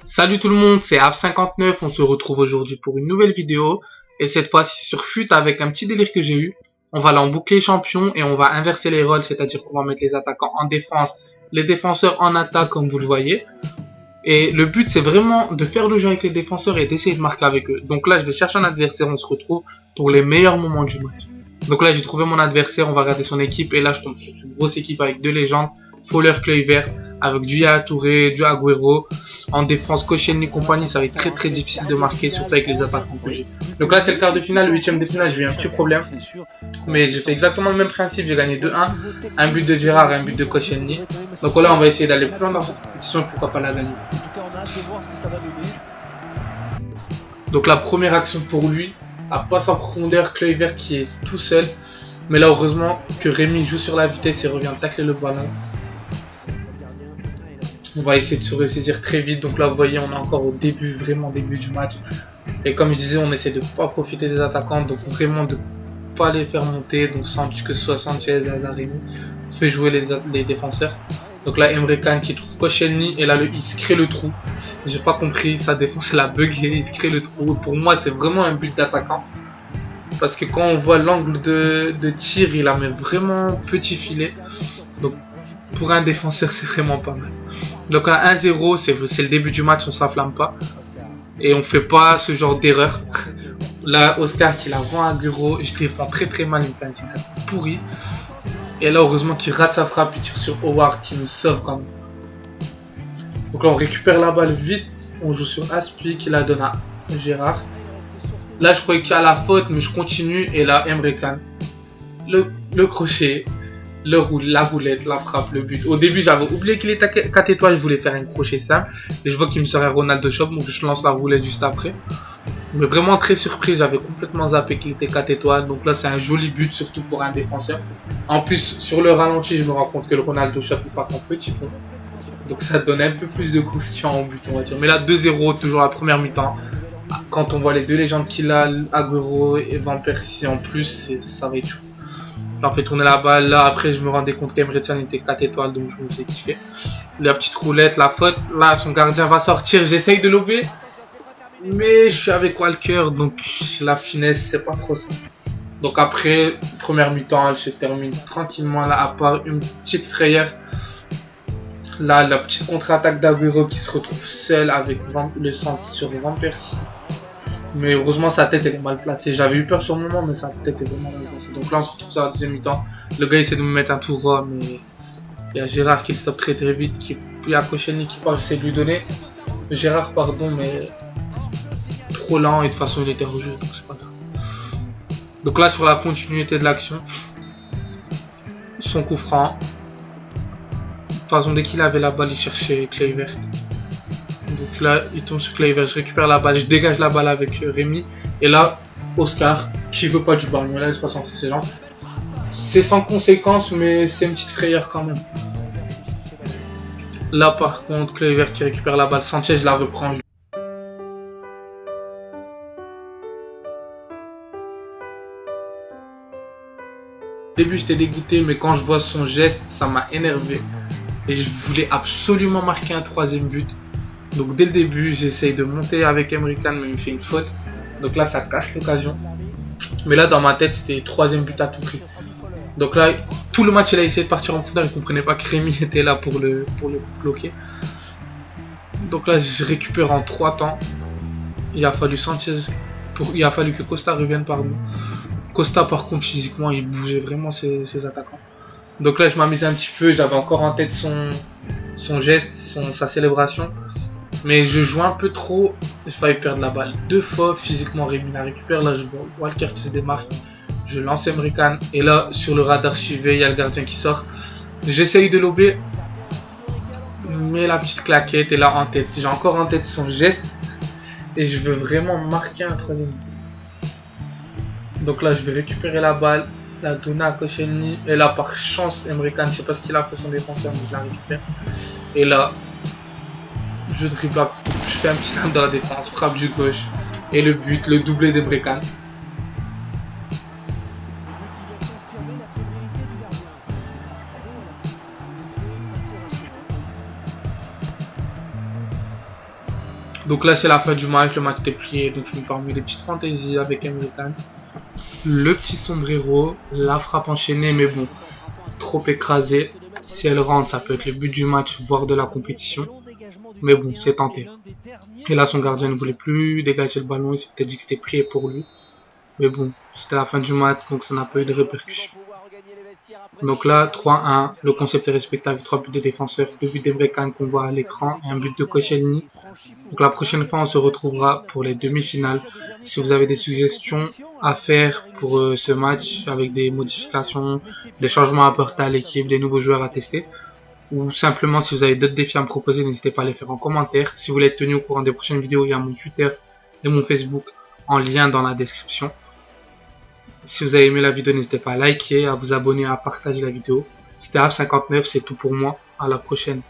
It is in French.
Salut tout le monde, c'est Av59, on se retrouve aujourd'hui pour une nouvelle vidéo et cette fois-ci sur FUT avec un petit délire que j'ai eu. On va aller en bouclier champion et on va inverser les rôles, c'est-à-dire qu'on va mettre les attaquants en défense, les défenseurs en attaque comme vous le voyez. Et le but c'est vraiment de faire le jeu avec les défenseurs et d'essayer de marquer avec eux. Donc là je vais chercher un adversaire, on se retrouve pour les meilleurs moments du match. Donc là j'ai trouvé mon adversaire, on va regarder son équipe et là je tombe sur une grosse équipe avec deux légendes. Fowler, Kluivert, avec du Yaya Touré, du Agüero. En défense, Koscielny compagnie, ça va être très difficile de marquer, surtout avec les attaquants que j'ai. Donc là, c'est le quart de finale, le 8ème de finale, j'ai eu un petit problème. Mais j'ai fait exactement le même principe, j'ai gagné 2-1. Un but de Gérard et un but de Koscielny. Donc là, on va essayer d'aller plus loin dans cette compétition, pourquoi pas la gagner. Donc la première action pour lui, à passe en profondeur, Kluivert qui est tout seul. Mais là, heureusement que Rémi joue sur la vitesse et revient tacler le ballon. On va essayer de se ressaisir très vite. Donc là, vous voyez, on est encore au début, vraiment début du match. Et comme je disais, on essaie de ne pas profiter des attaquants. Donc vraiment de ne pas les faire monter. Donc que ce soit Sanchez, Lazzarini, on fait jouer les défenseurs. Donc là, Emre Can qui trouve Koscielny. Et là, il se crée le trou. J'ai pas compris, sa défense, elle a bugué. Il se crée le trou. Pour moi, c'est vraiment un but d'attaquant. Parce que quand on voit l'angle de tir, il a mis vraiment petit filet. Donc pour un défenseur, c'est vraiment pas mal. Donc à 1-0, c'est le début du match, on s'enflamme pas. Et on fait pas ce genre d'erreur. Là, Oscar qui la vend à Agüero, je défends très mal, il me fait un zigzag pourri. Et là, heureusement qu'il rate sa frappe, il tire sur Howard qui nous sauve quand même. Donc là, on récupère la balle vite, on joue sur Aspi qui la donne à Gérard. Là, je croyais qu'il y a la faute, mais je continue. Et là, Emre Can, le crochet, la roulette, la frappe, le but. Au début, j'avais oublié qu'il était 4 étoiles. Je voulais faire un crochet simple. Et je vois qu'il me sort un Ronaldo Shop. Donc, je lance la roulette juste après. Mais vraiment très surpris. J'avais complètement zappé qu'il était 4 étoiles. Donc là, c'est un joli but, surtout pour un défenseur. En plus, sur le ralenti, je me rends compte que le Ronaldo Shop il passe en petit pont. Donc, ça donne un peu plus de croustillant au but, on va dire. Mais là, 2-0, toujours la première mi-temps. Quand on voit les deux légendes qu'il a, Agüero et Van Persie en plus, ça va être chaud. On fait tourner la balle. Là, après, je me rendais compte qu'Emre Can était 4 étoiles, donc je me faisais kiffer. La petite roulette, la faute. Là, son gardien va sortir. J'essaye de lober. Mais je suis avec Walker, donc la finesse, c'est pas trop ça. Donc après, première mi-temps, elle se termine tranquillement, là, à part une petite frayeur. Là, la petite contre-attaque d'Agüero qui se retrouve seul avec le centre sur Van Persie. Mais heureusement, sa tête elle est mal placée. J'avais eu peur sur le moment, mais sa tête est vraiment mal placée. Donc là, on se retrouve sur la deuxième mi-temps. Le gars essaie de me mettre un tour droit, mais il y a Gérard qui le stoppe très vite. Il y a Koscielny qui passe, j'essaie de lui donner. Gérard, pardon, mais trop lent et de toute façon, il était en jeu, donc c'est pas grave. Donc là, sur la continuité de l'action, son coup franc. De toute façon, dès qu'il avait la balle, il cherchait Kluivert. Donc là, il tombe sur Kluivert, je récupère la balle, je dégage la balle avec Rémi. Et là, Oscar, qui veut pas du ballon, là, il se passe entre ses jambes. C'est sans conséquence, mais c'est une petite frayeur quand même. Là, par contre, Kluivert qui récupère la balle, Sanchez la reprend. Au début, j'étais dégoûté, mais quand je vois son geste, ça m'a énervé. Et je voulais absolument marquer un troisième but. Donc dès le début, j'essaye de monter avec Emre Can, mais il me fait une faute. Donc là, ça casse l'occasion. Mais là, dans ma tête, c'était troisième but à tout prix. Donc là, tout le match, il a essayé de partir en profondeur. Il ne comprenait pas que Rémi était là pour le bloquer. Donc là, je récupère en 3 temps. Il a fallu il a fallu que Costa revienne par nous. Costa, par contre, physiquement, il bougeait vraiment ses attaquants. Donc là, je m'amusais un petit peu. J'avais encore en tête son geste, sa célébration. Mais je joue un peu trop, je failli perdre la balle 2 fois, physiquement Rémi la récupère, là je vois Walker qui se démarque, je lance Emre Can, et là sur le radar suivi, il y a le gardien qui sort, j'essaye de lober, mais la petite claquette est là en tête, j'ai encore en tête son geste, et je veux vraiment marquer un troisième. Donc là je vais récupérer la balle, la donner à Koscielny, et là par chance Emre Can, je sais pas ce qu'il a fait son défenseur, mais je la récupère, et là je dribble, je fais un petit slam dans la défense, frappe du gauche. Et le but, le doublé des Brecane. Donc là, c'est la fin du match, le match était plié. Donc je me permets des petites fantaisies avec Emre Can. Le petit sombrero, la frappe enchaînée, mais bon, trop écrasé. Si elle rentre, ça peut être le but du match, voire de la compétition. Mais bon, c'est tenté. Et là, son gardien ne voulait plus dégager le ballon. Il s'est peut-être dit que c'était prié pour lui. Mais bon, c'était la fin du match, donc ça n'a pas eu de répercussions. Donc là, 3-1. Le concept est respecté avec 3 buts des défenseurs, 2 buts d'Emre Can qu'on voit à l'écran et un but de Koscielny. Donc la prochaine fois, on se retrouvera pour les demi-finales. Si vous avez des suggestions à faire pour ce match avec des modifications, des changements à apporter à l'équipe, des nouveaux joueurs à tester, ou simplement si vous avez d'autres défis à me proposer, n'hésitez pas à les faire en commentaire. Si vous voulez être tenu au courant des prochaines vidéos, il y a mon Twitter et mon Facebook en lien dans la description. Si vous avez aimé la vidéo, n'hésitez pas à liker, à vous abonner, à partager la vidéo. C'était Av59, c'est tout pour moi. À la prochaine.